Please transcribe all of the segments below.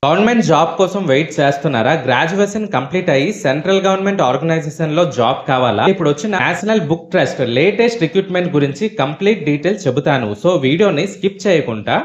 Government job కోసం wait చేస్తున్నారా? Graduation complete అయ్యి సెంట్రల్ గవర్నమెంట్ ఆర్గనైజేషన్ లో జాబ్ కావాలా? ఇప్పుడు వచ్చిన national book trust latest recruitment గురించి కంప్లీట్ డీటెయిల్స్ చెబుతాను. సో వీడియోని స్కిప్ చేయకుండా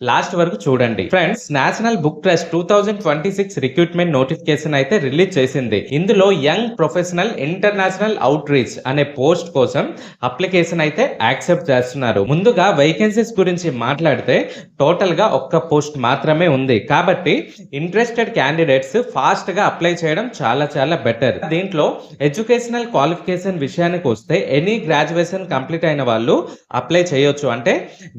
లాస్ట్ వరకు చూడండి. Friends, national book trust 2026 recruitment notification అయితే రిలీజ్ చేసింది. ఇందులో young professional international out reach అనే పోస్ట్ కోసం అప్లికేషన్ అయితే యాక్సెప్ట్ చేస్తున్నారు. ముందుగా వేకెన్సీస్ గురించి మాట్లాడితే టోటల్ గా ఒక్క పోస్ట్ మాత్రమే ఉంది. కాబట్టి ఇంట్రెస్టెడ్ క్యాండిడేట్స్ ఫాస్ట్ గా అప్లై చేయడం చాలా బెటర్. దీంట్లో ఎడ్యుకేషనల్ క్వాలిఫికేషన్ విషయానికి వస్తే ఎనీ గ్రాడ్యుయేషన్ కంప్లీట్ అయిన వాళ్ళు అప్లై చేయొచ్చు. అంటే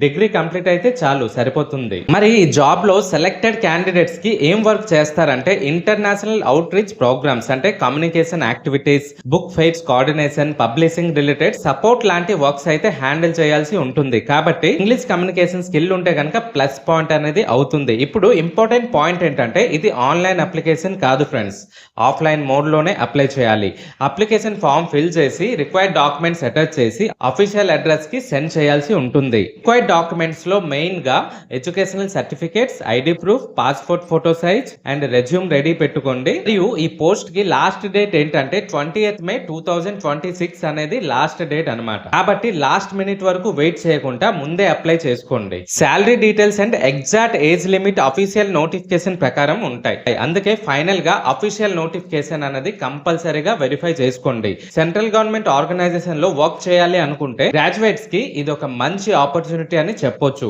డిగ్రీ కంప్లీట్ అయితే చాలు, సరిపోతుంది. మరి ఈ జాబ్ లో సెలెక్టెడ్ క్యాండిడేట్స్ కి ఏం వర్క్ చేస్తారంటే ఇంటర్నేషనల్ అవుట్ రీచ్ ప్రోగ్రామ్స్ అంటే communication activities, book fairs coordination, publishing related support లాంటి వర్క్స్ అయితే హ్యాండిల్ చేయాల్సి ఉంటుంది. కాబట్టి ఇంగ్లీష్ కమ్యూనికేషన్ స్కిల్ ఉంటే కనుక ప్లస్ పాయింట్ అనేది అవుతుంది. ఇప్పుడు ఇంపార్టెంట్ పాయింట్ ఏంటంటే ఇది ఆన్లైన్ అప్లికేషన్ కాదు ఫ్రెండ్స్, ఆఫ్లైన్ మోడ్ లోనే అప్లై చేయాలి. అప్లికేషన్ ఫామ్ ఫిల్ చేసి రిక్వైర్డ్ డాక్యుమెంట్స్ అటాచ్ చేసి అఫీషియల్ అడ్రస్ కి సెండ్ చేయాల్సి ఉంటుంది. రిక్వైర్డ్ డాక్యుమెంట్స్ లో మెయిన్ గా educational certificates, ID proof, passport photo size and resume ready పెట్టుకోండి. మరియు ఈ పోస్ట్ కి లాస్ట్ డేట్ ఏంటంటే 20th May 2026 అనేది లాస్ట్ డేట్ అన్నమాట. కాబట్టి లాస్ట్ మినిట్ వరకు వెయిట్ చేయకుండా ముందే అప్లై చేసుకోండి. Salary details and exact age limit official notification ప్రకారం ఉంటాయి. అందుకే ఫైనల్ గా అఫీషియల్ నోటిఫికేషన్ అనేది కంపల్సరీగా వెరిఫై చేసుకోండి. సెంట్రల్ గవర్నమెంట్ ఆర్గనైజేషన్ లో వర్క్ చేయాలి అనుకుంటే గ్రాడ్యుయేట్స్ కి ఇది ఒక మంచి ఆపర్చునిటీ అని చెప్పొచ్చు.